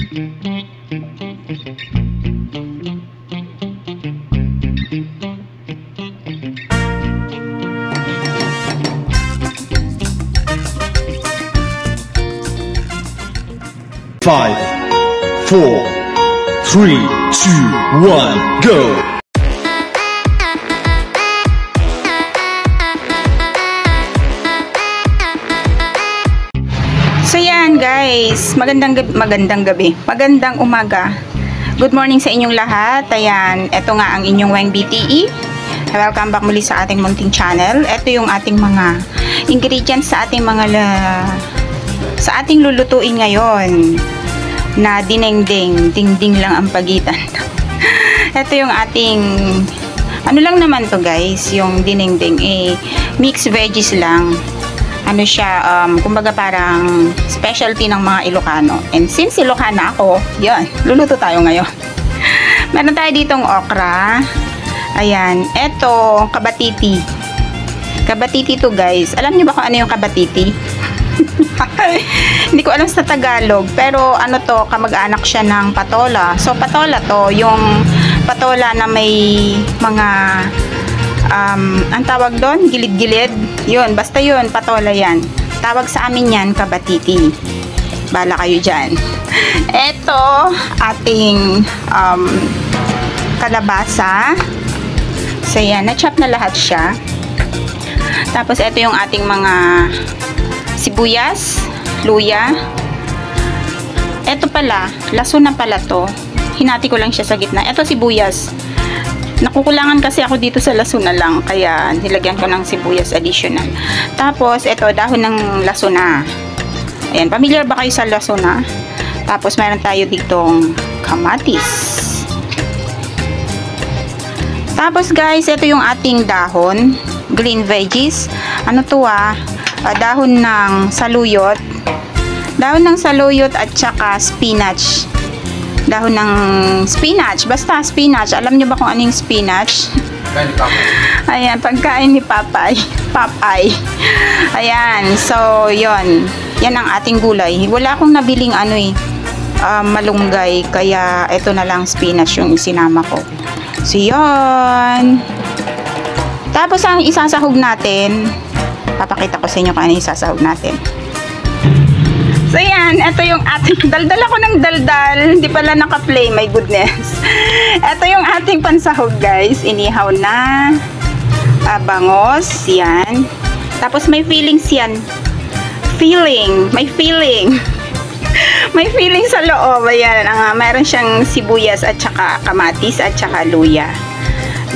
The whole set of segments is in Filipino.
Five, 4, 3, 2, 1, go! So yan guys, magandang umaga. Good morning sa inyong lahat. Ayan, eto nga ang inyong Weng BTE. Welcome back muli sa ating munting channel. Ito yung ating mga ingredients sa ating sa ating lulutuin ngayon na dinengdeng, dingding lang ang pagitan. Ito yung ating ano lang naman to guys, yung dinengdeng mixed veggies lang. Ano siya, kumbaga parang specialty ng mga Ilocano. And since Ilocana ako, yun, luluto tayo ngayon. Meron tayo ditong okra. Ayan, eto kabatiti. Kabatiti to guys. Alam niyo ba kung ano yung kabatiti? Hindi ko alam sa Tagalog, pero ano to, kamag-anak siya ng patola. So patola to, yung patola na may mga ang tawag doon, gilid-gilid. Yun, basta yun, patola yan. Tawag sa amin yan, kabatiti. Bala kayo dyan. Eto, ating kalabasa. So yan, na-chop na lahat siya. Tapos eto yung ating mga sibuyas, luya. Eto pala, lason na pala to. Hinati ko lang siya sa gitna. Eto sibuyas. Nakukulangan kasi ako dito sa lason na lang, kaya nilagyan ko ng sibuyas additional. Tapos eto, dahon ng lasuna. Ayan, familiar ba kayo sa lasuna? Tapos meron tayo ditong kamatis. Tapos guys, eto yung ating dahon, green veggies. Ano to dahon ng saluyot. Dahon ng saluyot at saka spinach. Dahon ng spinach. Basta spinach. Alam niyo ba kung anong spinach? Ayan, pagkain ni Papay. Papay. Ayan. So, yon. Yan ang ating gulay. Wala akong nabiling malunggay. Kaya, ito na lang spinach yung isinama ko. So, yon. Tapos, ang isasahog natin, papakita ko sa inyo kung ano isasahog natin. So yan, ito yung ating, daldal ako ng daldal, hindi pala naka-play, my goodness. Ito yung ating pansahog guys, inihaw na bangos, yan. Tapos may feelings yan. May feeling sa loob, ayan. Mayroon siyang sibuyas at saka kamatis at saka luya.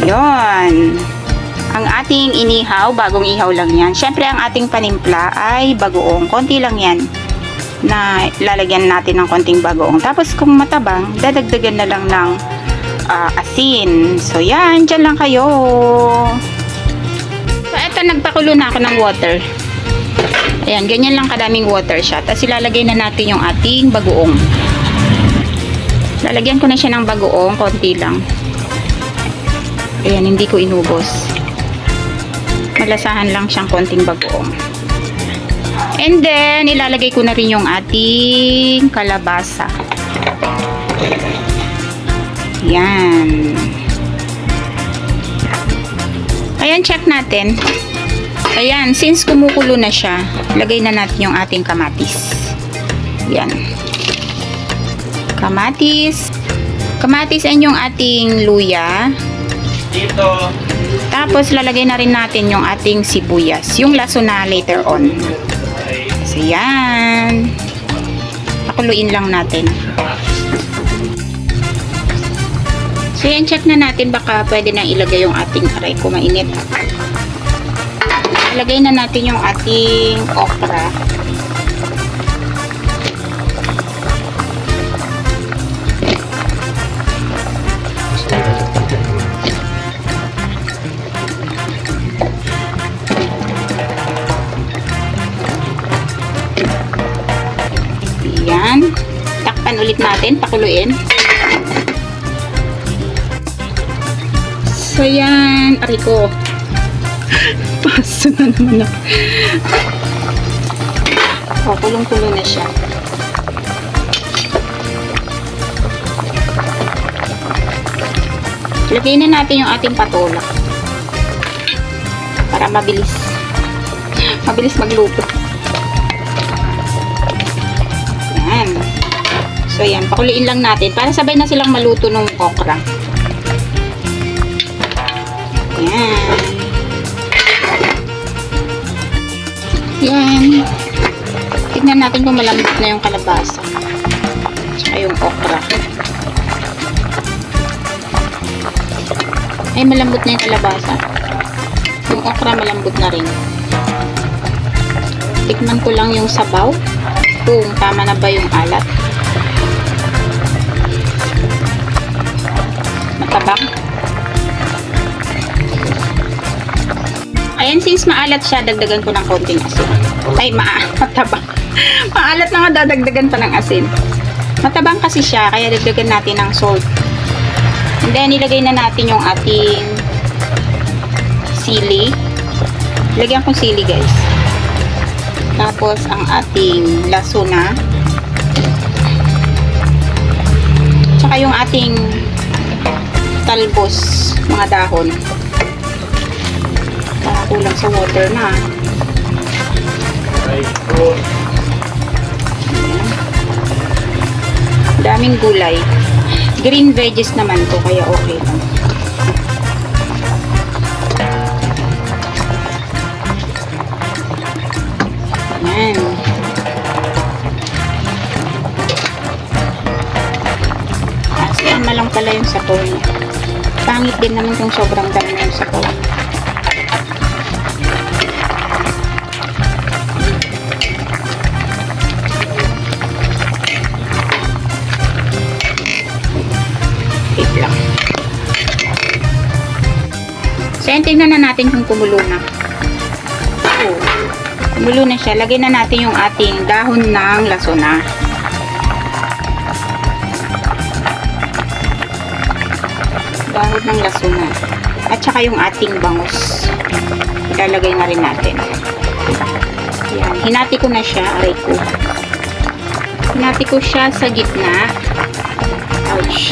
Yon. Ang ating inihaw, bagong ihaw lang yan. Syempre ang ating panimpla ay bagoong, konti lang yan. Na lalagyan natin ng konting bagoong. Tapos kung matabang, dadagdagan na lang ng asin. So yan, dyan lang kayo. So eto, nagpakulo na ako ng water. Ayan, ganyan lang kadaming water siya. Tapos ilalagay na natin yung ating bagoong. Lalagyan ko na siya ng bagoong, konti lang. Ayan, hindi ko inubos. Malasahan lang siyang konting bagoong. And then, ilalagay ko na rin yung ating kalabasa. Yan. Ayan, check natin. Ayan, since kumukulo na siya, lagay na natin yung ating kamatis. Yan. Kamatis. Kamatis and yung ating luya. Dito. Tapos, lalagay na rin natin yung ating sibuyas. Yung laso na later on. So, yan. Pakuluin lang natin. So, yan. Check na natin. Baka pwede na ilagay yung ating aray ko mainit. Ilagay na natin yung ating okra. Takpan ulit natin, pakuluin. So yan, aray ko. Paso na naman ako. Kulong-kulo na siya. Lagay na natin yung ating patola. Para mabilis. Mabilis magluto. Yan. So, yan. Pakuliin lang natin. Para sabay na silang maluto ng okra. Yan. Yan. Tignan natin kung malambot na yung kalabasa. Tsaka yung okra. Ay, malambot na yung kalabasa. Yung okra malambot na rin. Tikman ko lang yung sabaw. Kung tama na ba yung alat. Matabang. Ayan, since maalat siya, dagdagan ko ng konting asin. Ay, matabang. Maalat na nga, dadagdagan pa ng asin. Matabang kasi siya, kaya dagdagan natin ng salt. And then, ilagay na natin yung ating sili. Lagyan kong sili, guys. Tapos, ang ating lasuna. Tsaka yung ating talbos, mga dahon. Para kulang sa water na. Daming gulay. Green veggies naman to, kaya okay lang. Ayan. Asiyan na lang pala yung sabaw niya. Pangit din naman kung sobrang dami yung sabaw. Lang. So, tingnan na natin kung kumulo na. Oh, kumulo na siya. Lagay na natin yung ating dahon ng lasuna. Dahon ng lasuna. At saka yung ating bangus. Ilalagay na rin natin. Yan. Hinati ko na siya. Aray ko. Hinati ko siya sa gitna. Ouch.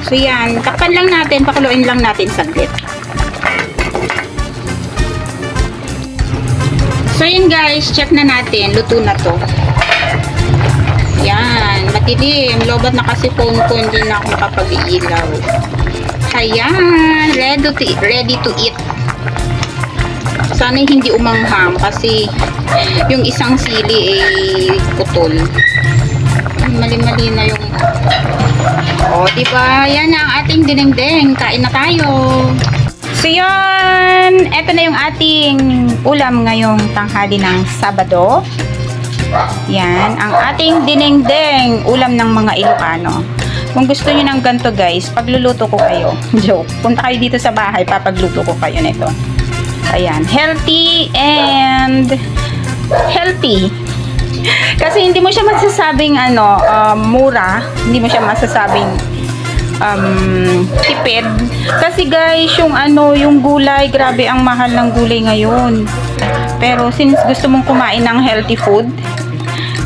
So, yan. Takpan lang natin. Pakuluin lang natin saglit. So, yan guys. Check na natin. Luto na to. Yan. Matilim. Lobat na kasi phone ko. Hindi na ako makapag-iilaw. Ayan. Ready to eat. Sana hindi umanghang kasi yung isang sili ay putol. Mali-mali na yung diba? Yan ang ating dinengdeng. Kain na tayo. So, yun. Ito na yung ating ulam ngayong tanghali ng Sabado. Yan. Ang ating dinengdeng. Ulam ng mga Ilocano. Kung gusto nyo ng ganito, guys, pagluluto ko kayo. Joke. Punta kayo dito sa bahay, papagluto ko kayo nito. Ayan. Healthy and healthy. Kasi hindi mo siya masasabing mura, hindi mo siya masasabing tipid. Kasi guys, yung gulay, grabe ang mahal ng gulay ngayon. Pero since gusto mong kumain ng healthy food,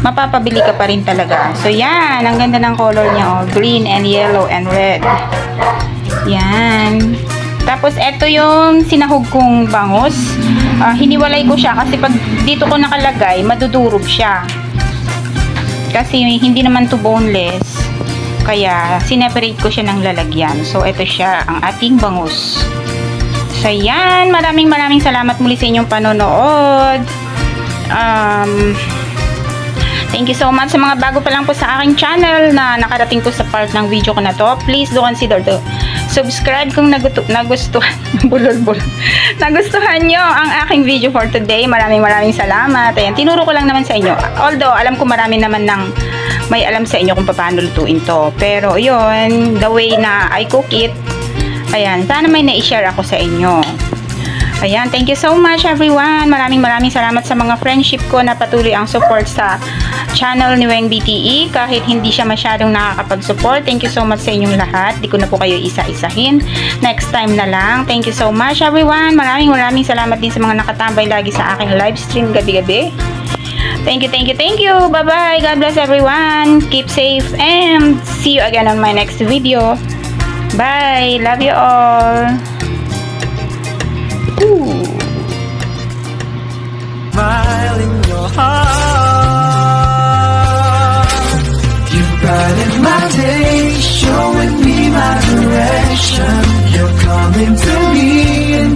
mapapabili ka pa rin talaga. So yan, ang ganda ng color niya, oh, green and yellow and red. Yan. Tapos ito yung sinahog kong bangus. Hiniwalay ko siya kasi pag dito ko nakalagay, madudurog siya. Kasi hindi naman to boneless. Kaya sineparate ko siya ng lalagyan. So ito siya ang ating bangus. So yan, maraming salamat muli sa inyong panonood. Thank you so much sa mga bago pa lang po sa aking channel na nakarating po sa part ng video ko na to. Please do consider to subscribe kung nagustuhan nyo ang aking video for today. Maraming salamat. Ayan, tinuro ko lang naman sa inyo. Although, alam ko marami naman may alam sa inyo kung paano lutuin to. Pero, yun, the way na I cook it, ayan, sana may na-share ako sa inyo. Ayan, thank you so much everyone. Maraming salamat sa mga friendship ko na patuloy ang support sa channel ni Weng BTE. Kahit hindi siya masyadong nakakapag-support, thank you so much sa inyong lahat. Di ko na po kayo isa-isahin. Next time na lang. Thank you so much everyone. Maraming salamat din sa mga nakatambay lagi sa aking live stream gabi-gabi. Thank you. Bye-bye. God bless everyone. Keep safe and see you again on my next video. Bye! Love you all! Ooh. Smile in your heart. You brighten my day, showing me my direction. You're coming to me and